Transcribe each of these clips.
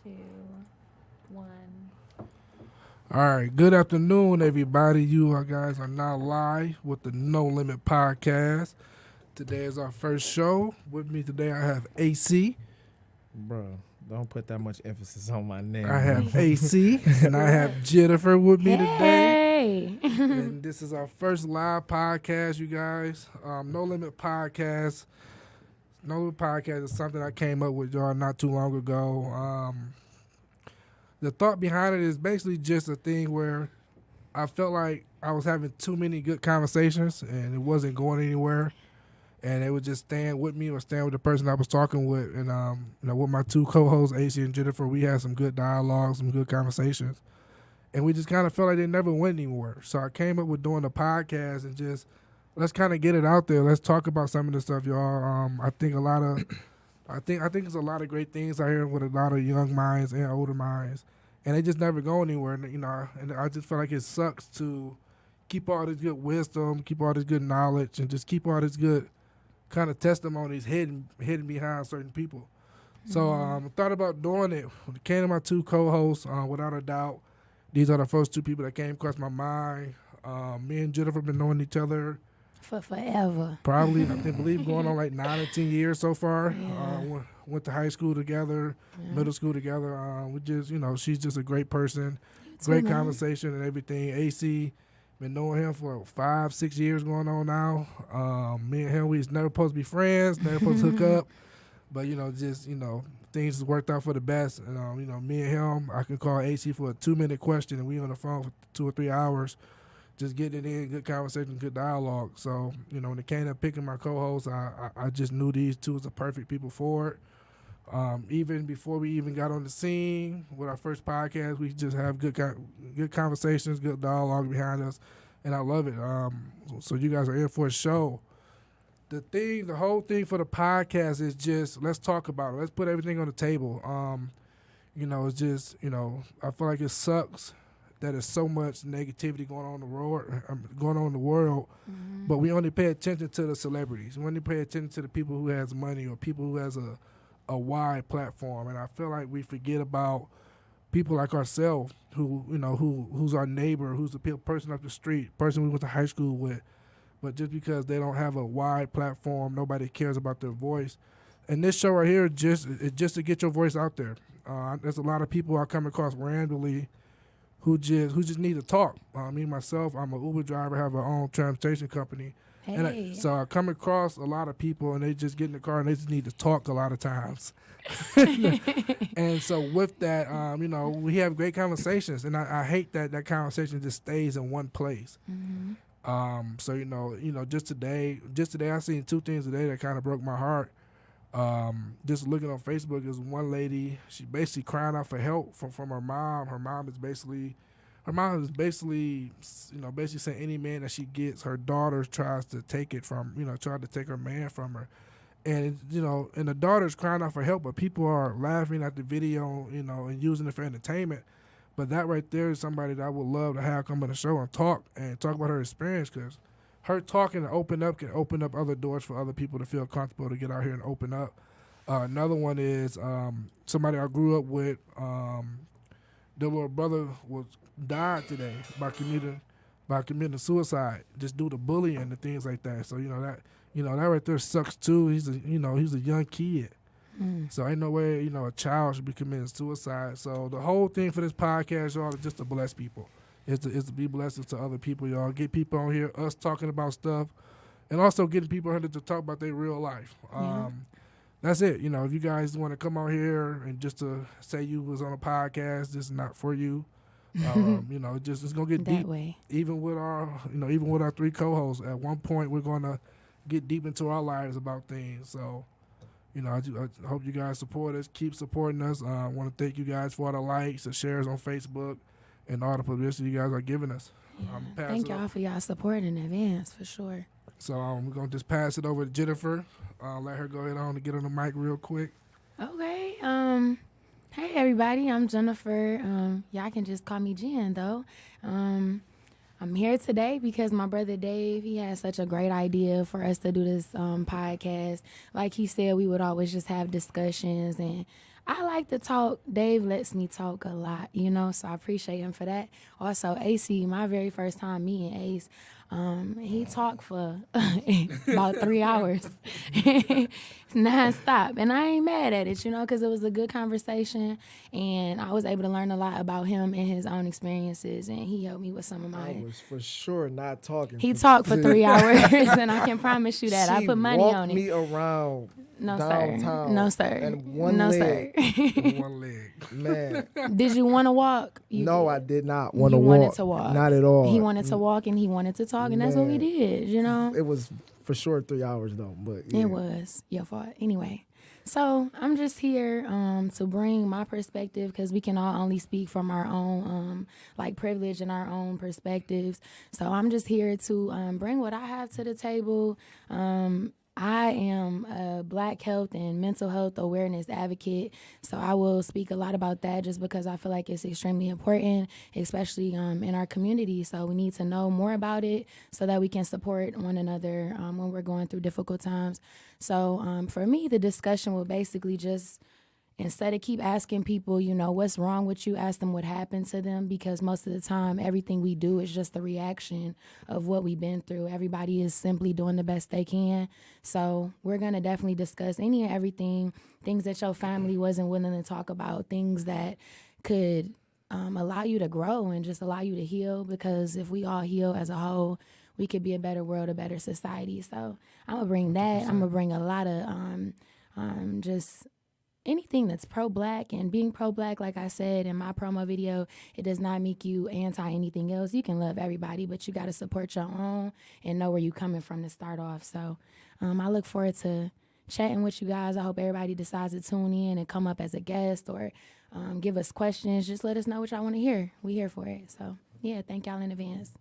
2, 1. All right, good afternoon, everybody. You guys are now live with the No Limit Podcast. Today is our first show. With me today, I have AC. Bro, don't put that much emphasis on my name. I have bro. AC, and I have Jennifer with me today. Hey! And this is our first live podcast, you guys. No Limit Podcast. No Limit Podcast is something I came up with y'all not too long ago. The thought behind it is basically just a thing where I felt like I was having too many good conversations and it wasn't going anywhere. And it would just stand with me or stand with the person I was talking with. And with my two co-hosts, AC and Jennifer, we had some good dialogue, some good conversations. And we just kind of felt like they never went anywhere. So I came up with doing the podcast and just let's kind of get it out there. Let's talk about some of the stuff, y'all. I think it's a lot of great things out here with a lot of young minds and older minds, and they just never go anywhere. And I just feel like it sucks to keep all this good wisdom, keep all this good knowledge, and just keep all this good kind of testimonies hidden behind certain people. So I thought about doing it. It came to my two co-hosts, without a doubt. These are the first two people that came across my mind. Me and Jennifer have been knowing each other For forever. probably, I believe, going on like 9 or 10 years so far. Yeah. Went to high school together, Yeah. middle school together. We just, she's just a great person, too, great man. conversation and everything. AC, been knowing him for 5-6 years going on now. Me and him, we was never supposed to be friends, never supposed to hook up, but things worked out for the best. And me and him, I can call AC for a 2-minute question, and we on the phone for 2 or 3 hours. Just getting it in, good conversation, good dialogue. So, when it came to picking my co-hosts, I just knew these two was the perfect people for it. Even before we even got on the scene with our first podcast, we just have good conversations, good dialogue behind us, and I love it. So you guys are in for a show. The whole thing for the podcast is just let's talk about it. Let's put everything on the table. It's just I feel like it sucks that there's so much negativity going on in the world, but we only pay attention to the celebrities. We only pay attention to the people who has money or people who has a wide platform, and I feel like we forget about people like ourselves who's our neighbor, who's the person up the street, person we went to high school with, but just because they don't have a wide platform, nobody cares about their voice. And this show right here just to get your voice out there. There's a lot of people I come across randomly who just need to talk. Me myself, I'm an Uber driver, have our own transportation company. Hey. So I come across a lot of people and they just get in the car and they just need to talk a lot of times. And so with that, we have great conversations, and I hate that conversation just stays in one place. So just today I seen two things today that kind of broke my heart. Just looking on Facebook, is one lady, she basically crying out for help from her mom. Her mom is basically saying any man that she gets, her daughter tries to take it from, tried to take her man from her. And, and the daughter's crying out for help, but people are laughing at the video, and using it for entertainment. But that right there is somebody that I would love to have come on the show and talk about her experience, because her talking to open up can open up other doors for other people to feel comfortable to get out here and open up. Another one is somebody I grew up with. Their little brother died today by committing suicide, just due to bullying and things like that. So that right there sucks too. He's a young kid. So ain't no way a child should be committing suicide. So the whole thing for this podcast, y'all, is just to bless people. Is to be blessings to other people, y'all. Get people on here, us talking about stuff, and also getting people here to talk about their real life. That's it. If you guys want to come on here and just to say you was on a podcast, this is not for you. It's gonna get that deep. way. Even with our three co-hosts, at one point we're gonna get deep into our lives about things. So, I hope you guys support us. Keep supporting us. I want to thank you guys for all the likes, the shares on Facebook, and all the publicity you guys are giving us. Yeah. Thank y'all for y'all support in advance, for sure. So we're going to just pass it over to Jennifer. Let her go ahead on and get on the mic real quick. Okay. Hey, everybody. I'm Jennifer. Y'all can just call me Jen, though. I'm here today because my brother Dave, he had such a great idea for us to do this podcast. Like he said, we would always just have discussions, and I like to talk. Dave lets me talk a lot, so I appreciate him for that. Also, AC, my very first time meeting Ace, he talked for about 3 hours nonstop. And I ain't mad at it, because it was a good conversation. And I was able to learn a lot about him and his own experiences. And he helped me with some of I mine. was for sure not talking. He talked for 3 hours, and I can promise you that. I put money on it. She walked me around No, downtown. sir. No, sir. And one no, leg. sir. One leg. Man. Did you want to walk? No, I did not want to You walk. wanted to walk. Not at all. He wanted to walk and he wanted to talk, and that's what we Man. did, It was for sure 3 hours though, but yeah. It was your fault. Anyway, so I'm just here to bring my perspective, because we can all only speak from our own privilege and our own perspectives. So I'm just here to bring what I have to the table. I am a Black health and mental health awareness advocate, so I will speak a lot about that just because I feel like it's extremely important, especially in our community. So we need to know more about it so that we can support one another when we're going through difficult times. So for me, the discussion will basically just, instead of keep asking people, what's wrong with you, ask them what happened to them, because most of the time, everything we do is just a reaction of what we've been through. Everybody is simply doing the best they can. So we're going to definitely discuss any and everything, things that your family wasn't willing to talk about, things that could allow you to grow and just allow you to heal, because if we all heal as a whole, we could be a better world, a better society. So I'm going to bring that. I'm going to bring a lot of just anything that's pro-Black. And being pro-Black, like I said in my promo video, it does not make you anti anything else. You can love everybody, but you got to support your own and know where you're coming from to start off. So I look forward to chatting with you guys. I hope everybody decides to tune in and come up as a guest or give us questions. Just let us know what y'all want to hear. We here for it. So yeah, thank y'all in advance.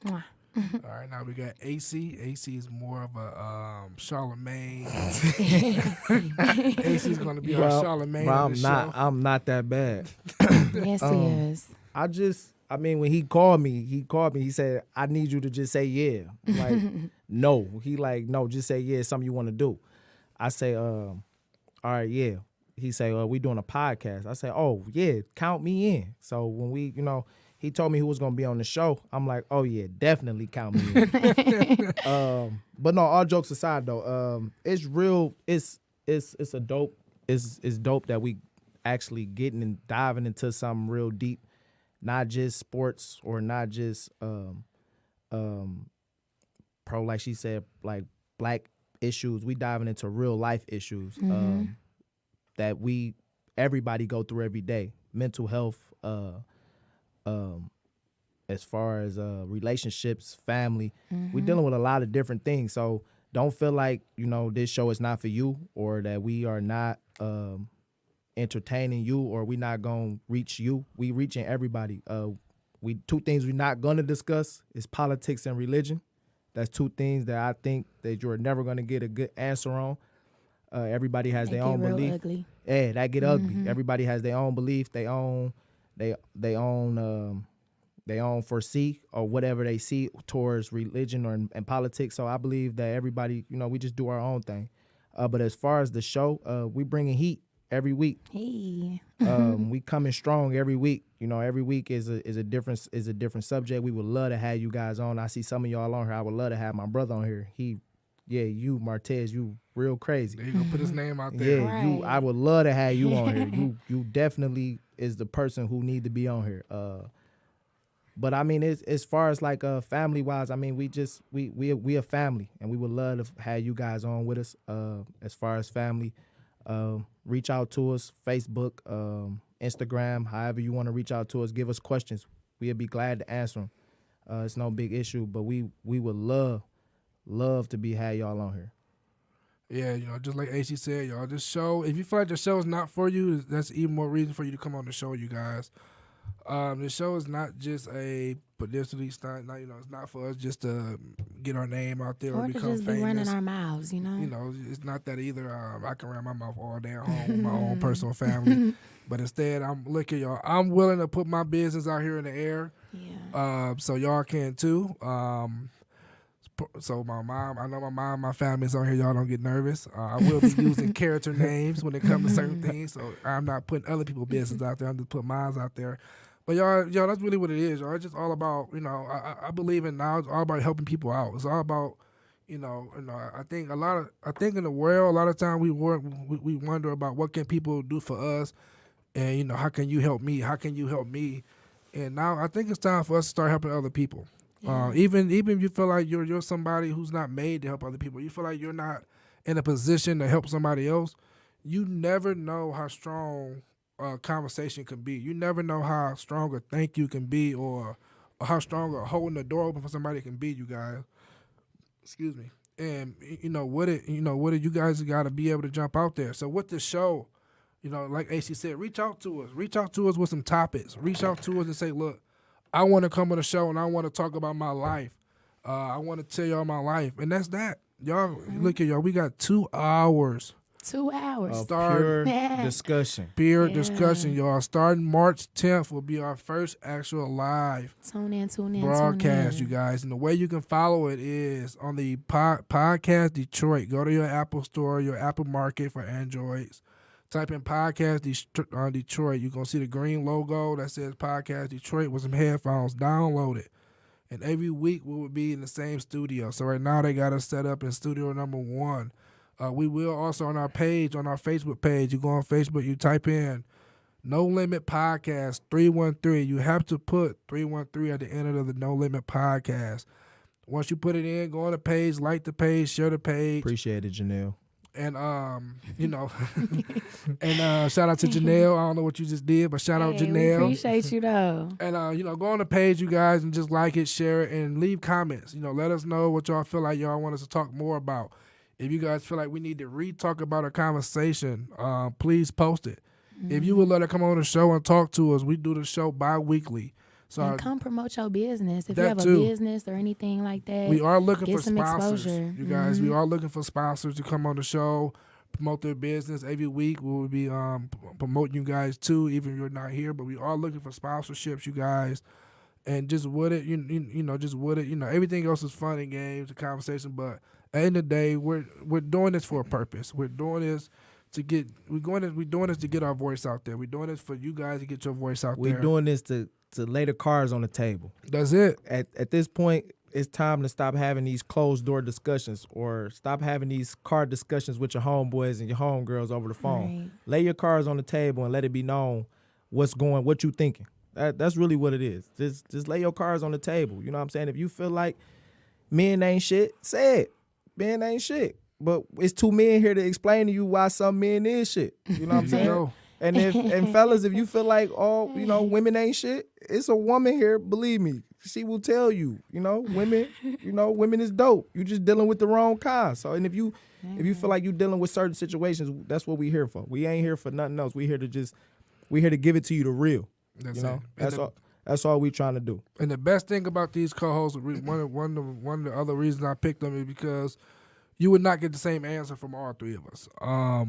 Mwah. All right, now we got AC. AC is more of a Charlemagne. AC is going to be our Charlemagne. Well, on the show. I'm not that bad. Yes, he is. I mean, when he called me, he said, I need you to just say yeah. I'm like, no. He like, no, just say yeah, it's something you want to do. I say, all right, yeah. He say, we doing a podcast. I say, oh, yeah, count me in. So when we, he told me who was going to be on the show. I'm like, oh, yeah, definitely count me in. But no, all jokes aside, though, it's real. It's a dope. It's dope that we actually getting and diving into something real deep, not just sports or not just pro, like she said, like Black issues. We diving into real life issues that everybody go through every day. Mental health, as far as relationships, family, we're dealing with a lot of different things. So don't feel like, this show is not for you, or that we are not entertaining you, or we not going to reach you. We reaching everybody. Two things we're not going to discuss is politics and religion. That's two things that I think that you're never going to get a good answer on. Everybody has their own belief. Ugly. Yeah, that get ugly. Everybody has their own belief, they own foresee or whatever they see towards religion or and politics. So I believe that everybody, we just do our own thing. But as far as the show, we bringing heat every week. Hey. We coming strong every week. Every week is a different subject. We would love to have you guys on. I see some of y'all on here. I would love to have my brother on here. You Martez, you real crazy. There you go, put his name out there. Yeah, Right. I would love to have you on here. You definitely is the person who need to be on here. But I mean, as far as like family wise, I mean, we a family, and we would love to have you guys on with us. As far as family, reach out to us, Facebook, Instagram, however you want to reach out to us. Give us questions. We'll be glad to answer them. It's no big issue, but we would love to have y'all on here. Yeah, just like AC said, y'all, this show, if you feel like the show is not for you, that's even more reason for you to come on the show, you guys. The show is not just a publicity stunt. It's not for us just to get our name out there or to become just famous. be running our mouths, It's not that either. I can run my mouth all day at home with my own personal family. But instead, look at y'all. I'm willing to put my business out here in the air. Yeah. So y'all can too. So my mom, I know my family's on here. Y'all don't get nervous. I will be using character names when it comes to certain things. So I'm not putting other people's business out there. I'm just putting mine out there. But y'all, that's really what it is. Y'all, it's just all about, I believe in now. It's all about helping people out. It's all about, I think in the world, a lot of times we wonder about what can people do for us, and how can you help me? How can you help me? And now I think it's time for us to start helping other people. Yeah. Even if you feel like you're somebody who's not made to help other people, you feel like you're not in a position to help somebody else, you never know how strong a conversation can be. You never know how strong a thank you can be, or how strong a holding the door open for somebody can be, you guys. Excuse me. And what you guys got to be able to jump out there. So with the show, like AC said, reach out to us. Reach out to us with some topics. Reach out to us and say, look, I want to come on the show and I want to talk about my life. I want to tell y'all my life. And that's that. Y'all, look at y'all. We got 2 hours. 2 hours. Of Start- pure Yeah. discussion. Beer Yeah. discussion, y'all. Starting March 10th will be our first actual live Tune in. broadcast, Tune you in. guys. And the way you can follow it is on the Podcast Detroit. Go to your Apple store, your Apple Market for Androids. Type in Podcast Detroit. You're going to see the green logo that says Podcast Detroit with some headphones. Download it. And every week we will be in the same studio. So right now they got us set up in studio number 1. We will also on our page, on our Facebook page, you go on Facebook, you type in No Limit Podcast 313. You have to put 313 at the end of the No Limit Podcast. Once you put it in, go on the page, like the page, share the page. Appreciate it, Janelle. And and shout out to Janelle. I don't know what you just did, but shout out Hey, we Janelle. appreciate you though. And go on the page, you guys, and just like it, share it, and leave comments. Let us know what y'all feel like y'all want us to talk more about. If you guys feel like we need to re-talk about a conversation, please post it. If you would let her come on the show and talk to us, we do the show bi-weekly. So And come promote your business. If you That have a too. business or anything like that. we are looking get for some sponsors. exposure. You guys, we are looking for sponsors to come on the show, promote their business. Every week we will be promoting you guys too, even if you're not here. But we are looking for sponsorships, you guys. And just with it, just with it. Everything else is fun and games, the conversation. But at the end of the day, we're doing this for a purpose. We're doing this to get our voice out there. We're doing this for you guys to get your voice out there. We're doing this to lay the cards on the table. That's it. At this point, it's time to stop having these closed door discussions, or stop having these card discussions with your homeboys and your homegirls over the phone. Right. Lay your cards on the table and let it be known what you thinking. That's really what it is. Just lay your cards on the table. You know what I'm saying? If you feel like men ain't shit, say it. Men ain't shit. But it's 2 men here to explain to you why some men is shit. You know what I'm There you saying? go. And fellas, if you feel like women ain't shit, it's a woman here, believe me. She will tell you, women is dope. You just dealing with the wrong kind. So and if you feel like you dealing with certain situations, that's what we here for. We ain't here for nothing else. We here to give it to you the real. That's you know? it. That's all. That's all we trying to do. And the best thing about these co-hosts, one of the other reasons I picked them is because you would not get the same answer from all 3 of us.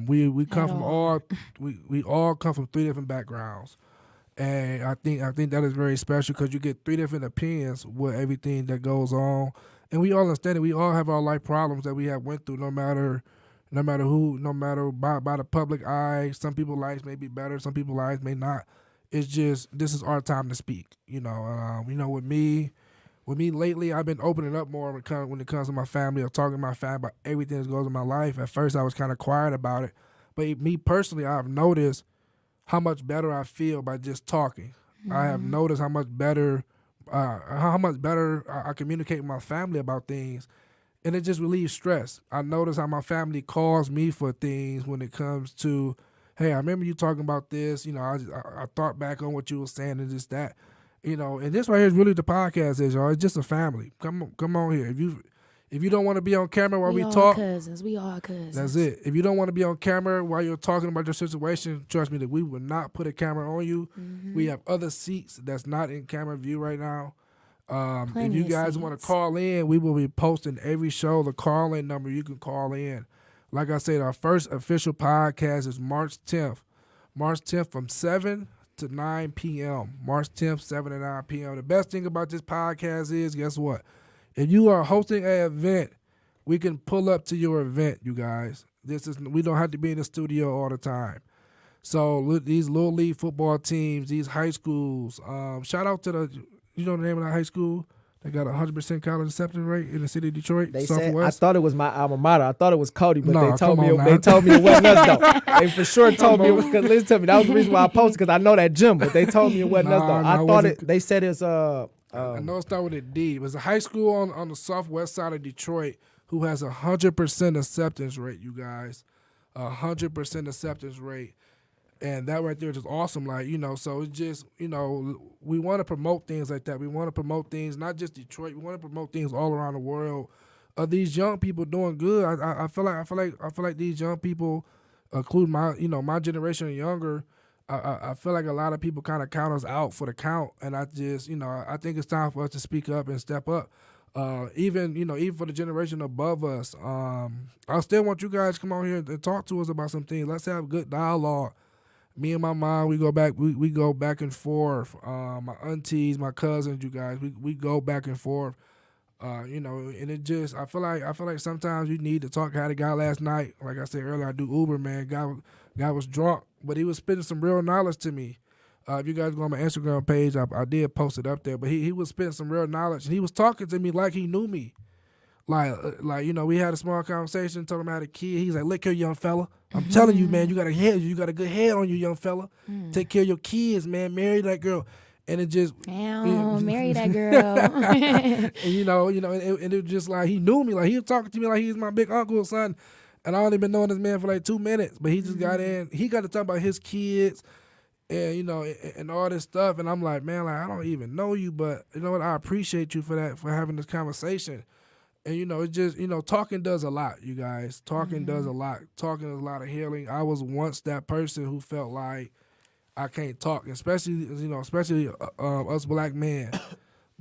We come from we all come from 3 different backgrounds, and I think that is very special because you get 3 different opinions with everything that goes on, and we all understand it. We all have our life problems that we have went through, no matter who, no matter by the public eye. Some people's lives may be better, some people's lives may not. It's just this is our time to speak. With me lately, I've been opening up more when it comes to my family or talking to my family about everything that goes in my life. At first, I was kind of quiet about it. But me personally, I've noticed how much better I feel by just talking. Mm-hmm. I have noticed how much better I communicate with my family about things. And it just relieves stress. I notice how my family calls me for things when it comes to, hey, I remember you talking about this. I thought back on what you were saying and just that. And this right here is really the podcast is, y'all. It's just a family. Come on here. If you don't want to be on camera while we talk, cousins. We all cousins. that's it. If you don't want to be on camera while you're talking about your situation, trust me that we will not put a camera on you. Mm-hmm. We have other seats that's not in camera view right now. If you guys want to call in, we will be posting every show, the call-in number. You can call in. Like I said, our first official podcast is March 10th. March 10th from 7 to 9 p.m. March 10th, 7 to 9 p.m. The best thing about this podcast is, guess what? If you are hosting an event, we can pull up to your event, you guys. We don't have to be in the studio all the time. So these little league football teams, these high schools. Shout out to you know the name of that high school. They got 100% college acceptance rate in the city of Detroit, They said I Southwest. thought it was my alma mater. I thought it was Cody, but Nah, they told come me on they now. told me it wasn't us though. They for sure told me it was because listen to me. That was the reason why I posted because I know that gym, but they told me it wasn't us though. Nah, I it thought wasn't. they said it's I know it started with a D. It was a high school on the southwest side of Detroit who has 100% acceptance rate, you guys. 100% acceptance rate. And that right there is just awesome. Like, you know, so it's just, you know, we want to promote things like that. We want to promote things, not just Detroit. We want to promote things all around the world. These young people doing good. I feel like these young people, including my generation and younger, I feel like a lot of people kind of count us out for the count. And I just, I think it's time for us to speak up and step up. Even for the generation above us. I still want you guys to come on here and talk to us about some things. Let's have good dialogue. Me and my mom, we go back and forth. My aunties, my cousins, you guys, we go back and forth. And it just I feel like sometimes you need to talk. I had a guy last night, like I said earlier, I do Uber, man. Guy was drunk, but he was spitting some real knowledge to me. If you guys go on my Instagram page, I did post it up there, but he was spitting some real knowledge, and he was talking to me like he knew me. We had a small conversation, told him I had a kid. He's like, look here, young fella. I'm telling you, man, you got a good head on you, young fella. Take care of your kids, man. Marry that girl. And it just marry that girl. and and it was just like he knew me. Like he was talking to me like he was my big uncle's son. And I only been knowing this man for like 2 minutes. But he just got in. He got to talk about his kids and and all this stuff. And I'm like, man, like I don't even know you, but you know what? I appreciate you for that, for having this conversation. And, it's just, talking does a lot, you guys. Talking does a lot. Talking is a lot of healing. I was once that person who felt like I can't talk, especially us black men.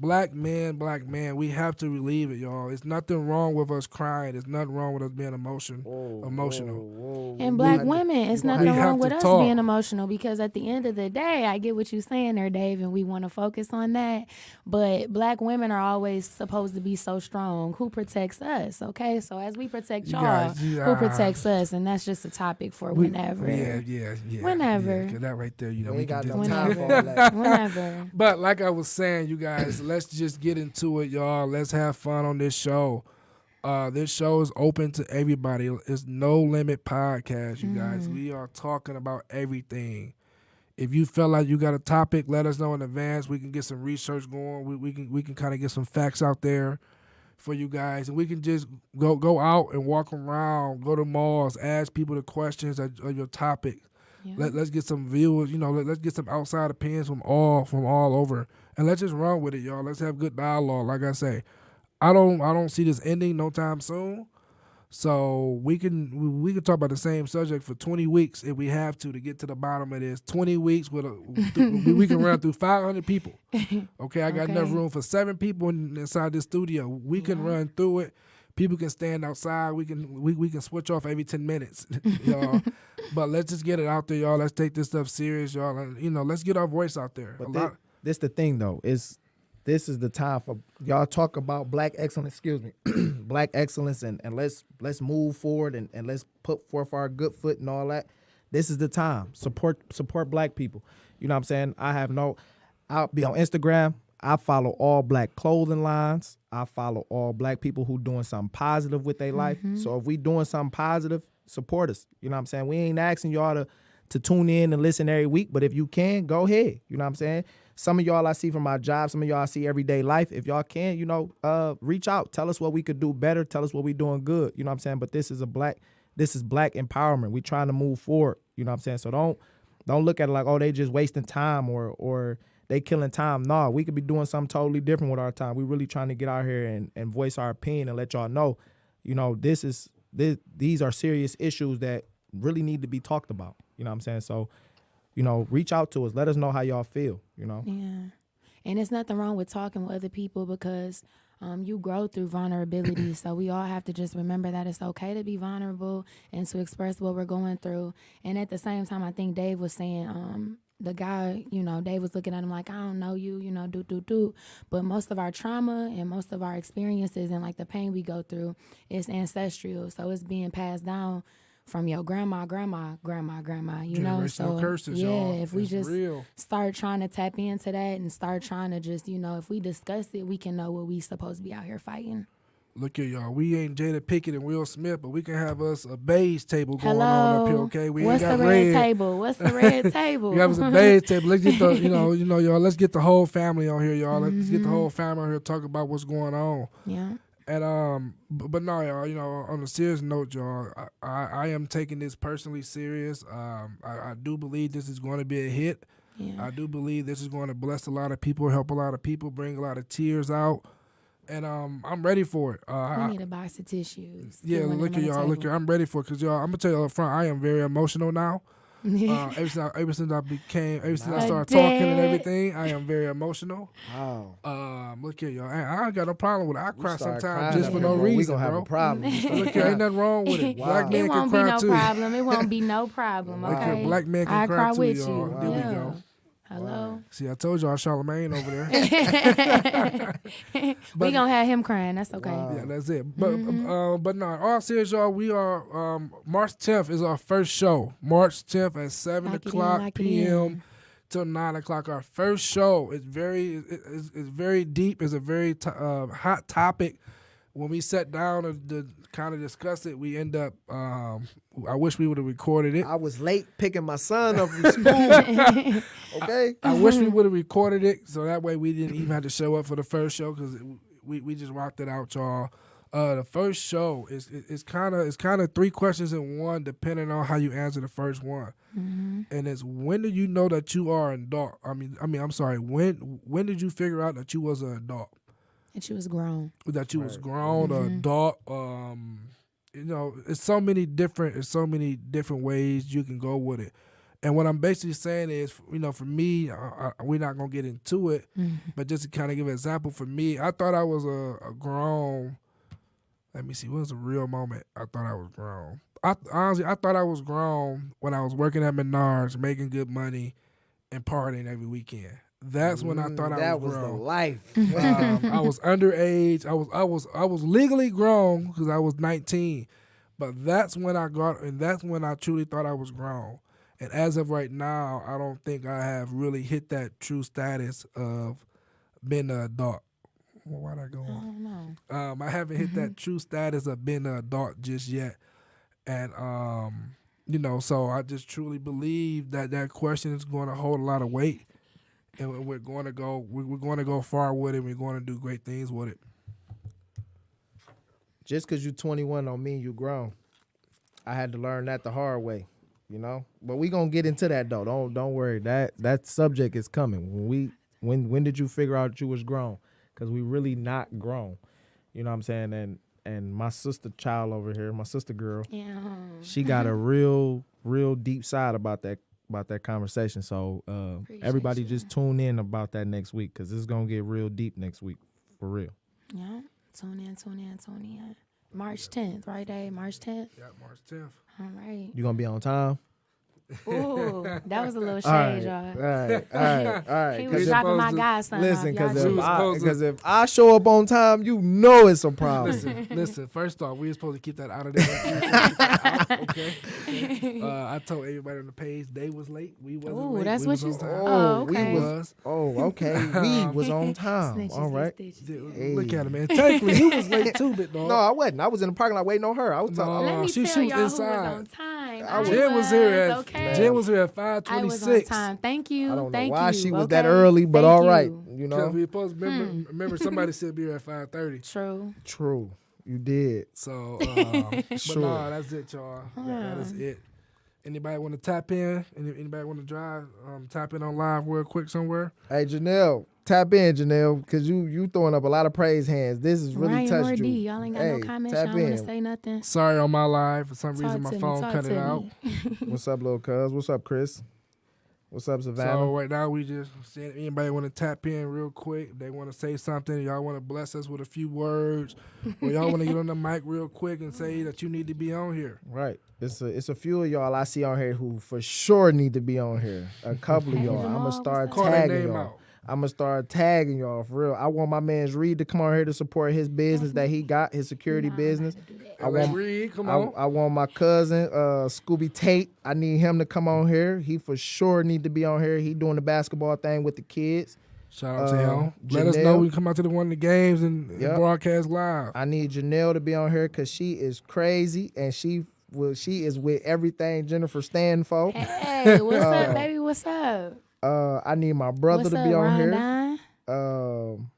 Black man, we have to relieve it, y'all. It's nothing wrong with us crying. There's nothing wrong with us being emotional. And black women, it's nothing We have wrong with to us talk. being emotional, because at the end of the day, I get what you're saying there, Dave, and we want to focus on that. But black women are always supposed to be so strong. Who protects us? Okay, so as we protect y'all, who protects us? And that's just a topic for whenever. Yeah. Whenever. Yeah, 'cause that right there, We we ain't got can no just time for all that. Whenever. But like I was saying, you guys, let's just get into it, y'all. Let's have fun on this show. This show is open to everybody. It's No Limit Podcast, you guys. We are talking about everything. If you feel like you got a topic, let us know in advance. We can get some research going. We can kind of get some facts out there for you guys, and we can just go out and walk around, go to malls, ask people the questions of your topic. Yeah. Let's get some viewers, let's get some outside opinions from all over, and let's just run with it, y'all. Let's have good dialogue. Like I say, I don't see this ending no time soon. So we can talk about the same subject for 20 weeks if we have to get to the bottom of this. 20 weeks we can run through 500 people. Okay, I got enough room for 7 people inside this studio. We can run through it. People can stand outside. We can switch off every 10 minutes, y'all. But let's just get it out there, y'all. Let's take this stuff serious, y'all. And, let's get our voice out there. But this the thing though, this is the time for y'all talk about black excellence, black excellence, and let's move forward and let's put forth our good foot and all that. This is the time. Support black people. You know what I'm saying? I'll be on Instagram. I follow all black clothing lines. I follow all black people who doing something positive with their life. So if we doing something positive, support us. You know what I'm saying? We ain't asking y'all to tune in and listen every week, but if you can, go ahead. You know what I'm saying? Some of y'all I see from my job, some of y'all I see everyday life. If y'all can, reach out. Tell us what we could do better. Tell us what we doing good. You know what I'm saying? But this is black empowerment. We trying to move forward. You know what I'm saying? So don't look at it like, oh, they just wasting time or they killing time. No, we could be doing something totally different with our time. We really trying to get out here and voice our opinion and let y'all know, these are serious issues that really need to be talked about. You know what I'm saying? So, reach out to us. Let us know how y'all feel, Yeah. And there's nothing wrong with talking with other people, because you grow through vulnerability. So we all have to just remember that it's okay to be vulnerable and to express what we're going through. And at the same time, I think Dave was saying, the guy, Dave was looking at him like, I don't know you, do. But most of our trauma and most of our experiences and like the pain we go through is ancestral. So it's being passed down from your grandma, you know. Generational curses, yeah, y'all. if we It's just real. start trying to tap into that and start trying to just, if we discuss it, we can know what we supposed to be out here fighting. Look here, y'all. We ain't Jada Pinkett and Will Smith, but we can have us a beige table going Hello. on up here, okay? We What's ain't got the red table? What's the red table? We have us a beige table. Let's get the, y'all. Let's get the whole family on here, y'all. Let's get the whole family on here, talk about what's going on. Yeah. And but no, y'all. On a serious note, y'all, I am taking this personally serious. I do believe this is going to be a hit. Yeah. I do believe this is going to bless a lot of people, help a lot of people, bring a lot of tears out. And I'm ready for it. We need a box of tissues. Yeah, look at y'all. Look here, I'm ready for it because y'all. I'm gonna tell you up front. I am very emotional now. Ever since I started talking and everything, I am very emotional. Wow. Look here, y'all. I ain't got no problem with it. I cry Start sometimes crying just for up no here, bro. We reason, gonna have bro. a problem. Look here, ain't nothing wrong with it. Wow. Black man It can won't be cry no too. problem. It won't be no problem. Look here, Okay. black man can I cry too, with y'all. you. There we Yeah. go. Hello. See, I told y'all Charlamagne over there. We gonna have him crying. That's okay. Yeah, that's it. But no, all serious, y'all. We are March 10th is our first show. March 10th at 7 Lock it in, o'clock lock it p.m. in. till 9 o'clock. Our first show. It's very deep. It's a very hot topic. When we sat down to kind of discuss it, we end up. I wish we would have recorded it. I was late picking my son up from school. Okay. I wish we would have recorded it so that way we didn't even have to show up for the first show because we just rocked it out, y'all. The first show is kind of 3 questions in one, depending on how you answer the first one. Mm-hmm. And it's when did you know that you are an adult? I'm sorry. When did you figure out that you was an adult? And she was grown. That you was grown, an adult. It's so many different ways you can go with it. And what I'm basically saying is, for me, we're not gonna get into it, but just to kind of give an example, for me, I thought I was a grown. Let me see. What was the real moment I thought I was grown? Honestly, I thought I was grown when I was working at Menards, making good money, and partying every weekend. That's when I thought I was grown. That was the life. I was underage. I was legally grown because I was 19, but that's when I truly thought I was grown. And as of right now, I don't think I have really hit that true status of being an adult. Well, why'd I go I on? don't know. I haven't hit that true status of being an adult just yet. And, so I just truly believe that question is going to hold a lot of weight. And we're going to go far with it. We're going to do great things with it. Just because you're 21 don't mean you grown. I had to learn that the hard way, But we gonna get into that though. Don't worry. That subject is coming. When did you figure out you was grown? Because we really not grown. You know what I'm saying? And my sister child over here, my sister girl, Yeah. she got a real deep side about that conversation. So everybody you. just tune in about that next week because it's gonna get real deep next week for real. Yeah. Tune in. March 10th, right, Dave? March 10th? Yeah, March 10th. All right. You gonna be on time? Ooh, that was a little All shade, right, y'all. all right. He 'Cause was if- dropping my supposed to- godson Listen, off. Y'all supposed to- because if I show up on time, you know it's a problem. Listen. First off, we were supposed to keep that out of there. Okay. I told everybody on the page they was late. We wasn't Ooh, late. that's we what was you on said. time. Oh, we okay. was. Oh, okay. We was on time. Snitches All be right. stitches. Dude, look at him, man. Technically, he was late too, bit dog. No, I wasn't. I was in the parking lot waiting on her. I was talking. Let me she tell was y'all inside. who was on time. Jen was here at okay. Jen was here at I was on 5:26. time. Thank you. I don't know Thank why you. she was okay? that early, but Thank all right. you. You Because know. we supposed to remember somebody said be here at 5:30. True. True. You did. So, Sure. but no, that's it, y'all. That is it. Anybody want to tap in? Anybody want to drive? Tap in on live real quick somewhere. Hey, Janelle, tap in, Janelle, because you throwing up a lot of praise hands. This is really Ryan or touched D, you. y'all ain't got Hey, no comments. tap Y'all want to in. say nothing? Sorry on my live. For some reason, my Talk to phone me. Talk cut to it out. me. What's up, little cuz? What's up, Chris? What's up, Savannah? So right now we just seeing if anybody want to tap in real quick. If they want to say something, y'all want to bless us with a few words, or y'all want to get on the mic real quick and say that you need to be on here. Right. It's a few of y'all I see on here who for sure need to be on here. A couple of Hey, y'all. Jamal, I'ma what's start up? Call that tagging name y'all. out. I'ma start tagging y'all for real. I want my man's Reed to come on here to support his business that he got, his security You know I don't know business. how to do that. I LA want Reed, come I, on. I want my cousin Scooby Tate. I need him to come on here. He for sure need to be on here. He doing the basketball thing with the kids. Shout out to him. Let us Janelle. know we come out to one of the games and Yep. broadcast live. I need Janelle to be on here because she is crazy and she is with everything Jennifer stand for. Hey, what's up, baby? What's up? I need my brother What's to up, be on Ryan here. Dine?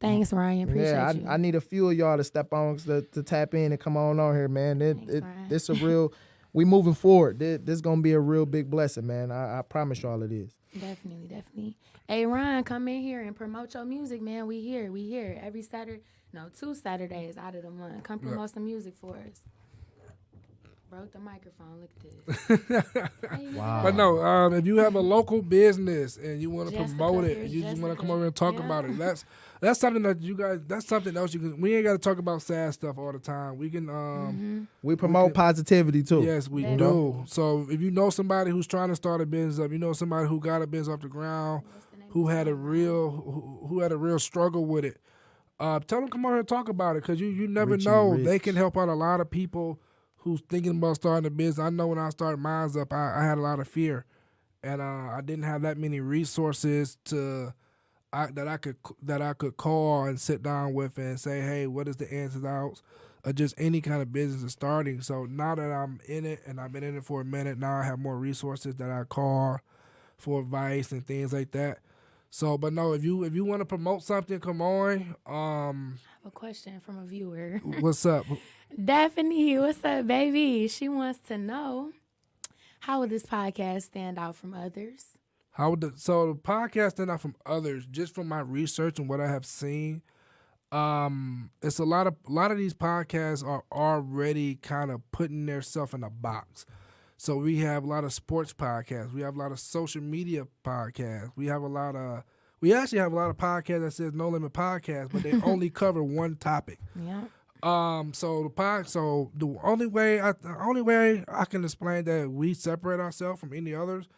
Thanks, Ryan. Appreciate Yeah, you. I need a few of y'all to step on to tap in and come on here, man. Ryan. This a real. We moving forward. This gonna be a real big blessing, man. I promise y'all it is. Definitely. Hey, Ryan, come in here and promote your music, man. We here every Saturday. No, 2 Saturdays out of the month. Come promote some music for us. Broke the microphone. Look at this. Wow. But no, if you have a local business and you want to Jessica, promote it, here's and you just want to Jessica. come over and talk Yeah. about it, that's something that you guys. That's something else you can. We ain't got to talk about sad stuff all the time. We can. We promote positivity too. Yes, we Definitely. do. So if you know somebody who's trying to start a business up, you know somebody who got a business off the ground, who had a real struggle with it. Tell them come on here and talk about it because you never Richie know. Rich. They can help out a lot of people who's thinking about starting a business. I know when I started mine up, I had a lot of fear, and I didn't have that many resources that I could call and sit down with and say, hey, what is the ins and outs of just any kind of business is starting. So now that I'm in it and I've been in it for a minute, now I have more resources that I call for advice and things like that. So, but no, if you want to promote something, come on. I have a question from a viewer. What's up? Daphne, what's up, baby? She wants to know, how will this podcast stand out from others? So the podcast stand out from others just from my research and what I have seen. It's a lot of these podcasts are already kind of putting themselves in a box. So we have a lot of sports podcasts. We have a lot of social media podcasts. We actually have a lot of podcasts that says No Limit Podcast, but they only cover one topic. Yeah. So the only way I can explain that we separate ourselves from any others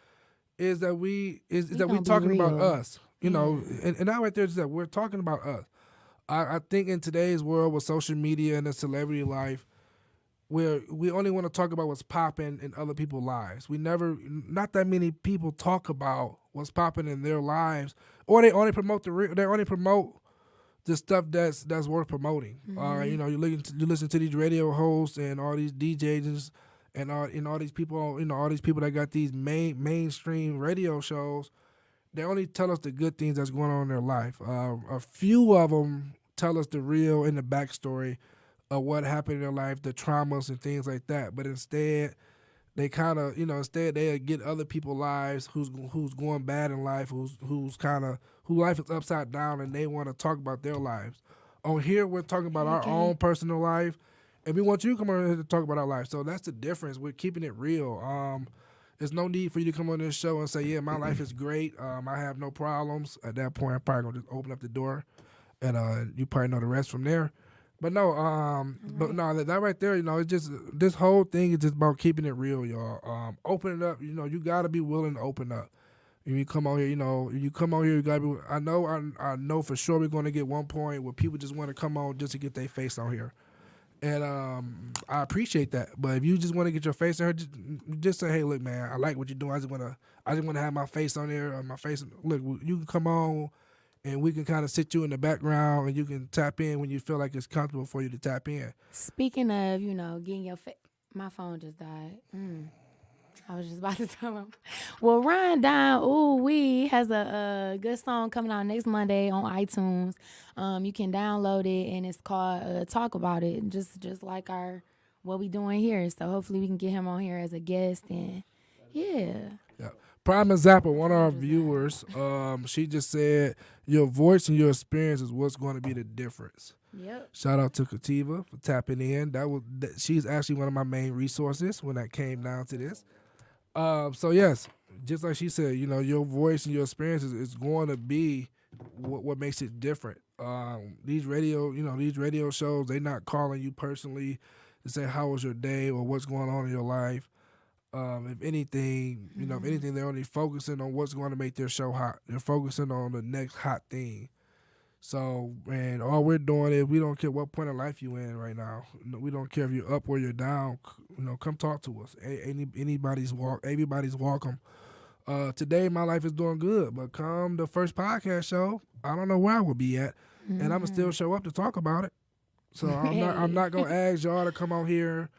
is that we gonna be talking about real. us. You know, and that right there is that we're talking about us. I think in today's world with social media and the celebrity life, where we only want to talk about what's popping in other people's lives. Not that many people talk about what's popping in their lives, or they only promote the stuff that's worth promoting. You know, you listen to these radio hosts and all these DJs and all these people. You know, all these people that got these mainstream radio shows. They only tell us the good things that's going on in their life. A few of them tell us the real and the backstory of what happened in their life, the traumas and things like that. But instead, they kind of, they get other people's lives who's going bad in life, whose life is upside down, and they want to talk about their lives. On here, we're talking about our own personal life, and we want you to come on here to talk about our life. So that's the difference. We're keeping it real. There's no need for you to come on this show and say, yeah, my life is great. I have no problems. At that point, I'm probably going to just open up the door, and you probably know the rest from there. But no, that right there, it's just, this whole thing is just about keeping it real, y'all. Open it up, you got to be willing to open up. When you come on here, you got to be, I know for sure we're going to get one point where people just want to come on just to get their face on here. And I appreciate that. But if you just want to get your face on here, just say, hey, look, man, I like what you're doing. I just want to have my face on there. Look, you can come on and we can kind of sit you in the background and you can tap in when you feel like it's comfortable for you to tap in. Speaking of, getting your face, my phone just died. I was just about to tell him. Well, Ryan Dine, has a good song coming out next Monday on iTunes. You can download it, and it's called Talk About It, just like what we doing here. So hopefully we can get him on here as a guest, and yeah. Prime example, one of our viewers, she just said, your voice and your experience is what's going to be the difference. Yep. Shout out to Kativa for tapping in. She's actually one of my main resources when that came down to this. So yes, just like she said, your voice and your experience is going to be what makes it different. These radio shows, they're not calling you personally. to say how was your day or what's going on in your life. If anything, if anything, they're only focusing on what's going to make their show hot. They're focusing on the next hot thing. So, and all we're doing is we don't care what point of life you in right now. We don't care if you're up or you're down. Come talk to us. Everybody's welcome. Today my life is doing good, but come the first podcast show, I don't know where I will be at, and I'ma still show up to talk about it. So I'm not gonna ask y'all to come out here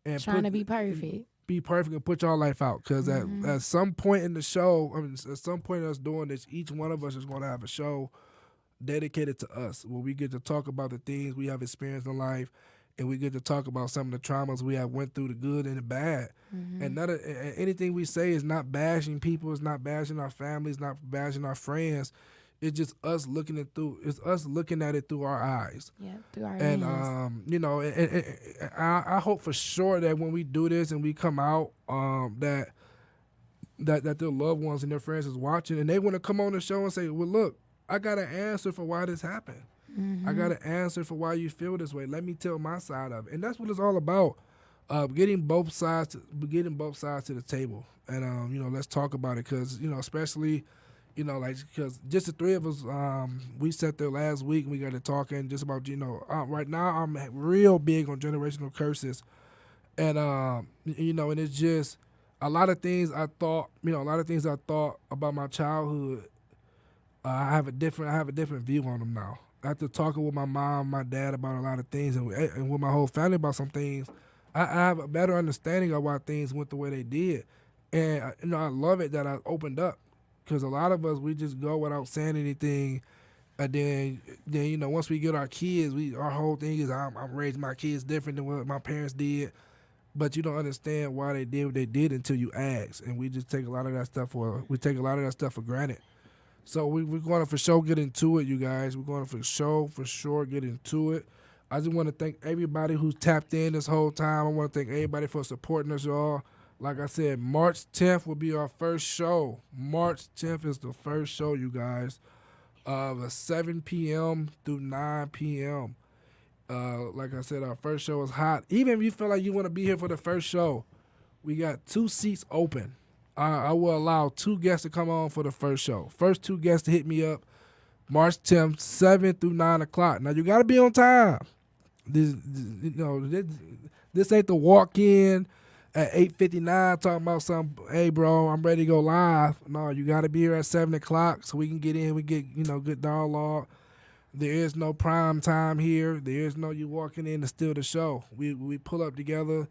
and Trying to be perfect. Be perfect and put y'all life out, because at some point in the show, at some point in us doing this, each one of us is gonna have a show dedicated to us, where we get to talk about the things we have experienced in life, and we get to talk about some of the traumas we have went through, the good and the bad. And anything we say is not bashing people, it's not bashing our families, not bashing our friends. It's just us looking at it through our eyes. Yeah, through our And lens. I hope for sure that when we do this and we come out, that their loved ones and their friends is watching, and they want to come on the show and say, well, look, I got an answer for why this happened. I got an answer for why you feel this way. Let me tell my side of it. And that's what it's all about. Getting both sides to the table. And let's talk about it, because especially because just the three of us, we sat there last week and we got to talking just about right now I'm real big on generational curses. And and it's just a lot of things I thought about my childhood. I have a different view on them now. After talking with my mom, my dad about a lot of things, and with my whole family about some things, I have a better understanding of why things went the way they did. And I love it that I opened up, because a lot of us, we just go without saying anything, and then once we get our kids, our whole thing is I'm raising my kids different than what my parents did. But you don't understand why they did what they did until you ask, and we just take a lot of that stuff for granted. So we're going to for sure get into it, you guys. We're going to for sure get into it. I just want to thank everybody who's tapped in this whole time. I want to thank everybody for supporting us, y'all. Like I said, March 10th will be our first show. March 10th is the first show, you guys, of 7 p.m. through 9 p.m. Like I said, our first show is hot. Even if you feel like you want to be here for the first show, we got 2 seats open. I will allow 2 guests to come on for the first show. First 2 guests to hit me up, March 10th, 7 through 9 o'clock. Now, you got to be on time. This ain't the walk-in at 8:59 talking about something, hey, bro, I'm ready to go live. No, you got to be here at 7 o'clock so we can get in. We get, good dialogue. There is no prime time here. There is no you walking in to steal the show. We pull up together.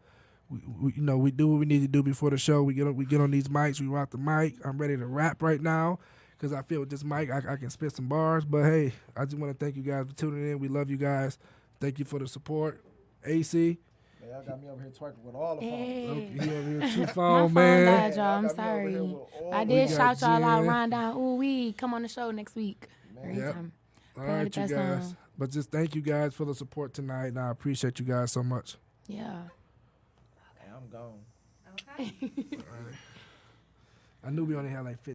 We do what we need to do before the show. We get on these mics. We rock the mic. I'm ready to rap right now, because I feel with this mic I can spit some bars. But hey, I just want to thank you guys for tuning in. We love you guys. Thank you for the support. AC. Man, y'all got me over here twerking with all the phones. Hey. You over here with 2 My phone, phone man. died, y'all. I'm Y'all got me over sorry. here with all I the- did We shout got y'all out, Jen. run down. Ooh, we come on the show next week. Man. Yep. Anytime. All Play right, the you best guys. song. But just thank you guys for the support tonight, and I appreciate you guys so much. Yeah. Okay, I'm gone. Okay. I knew we only had like 50.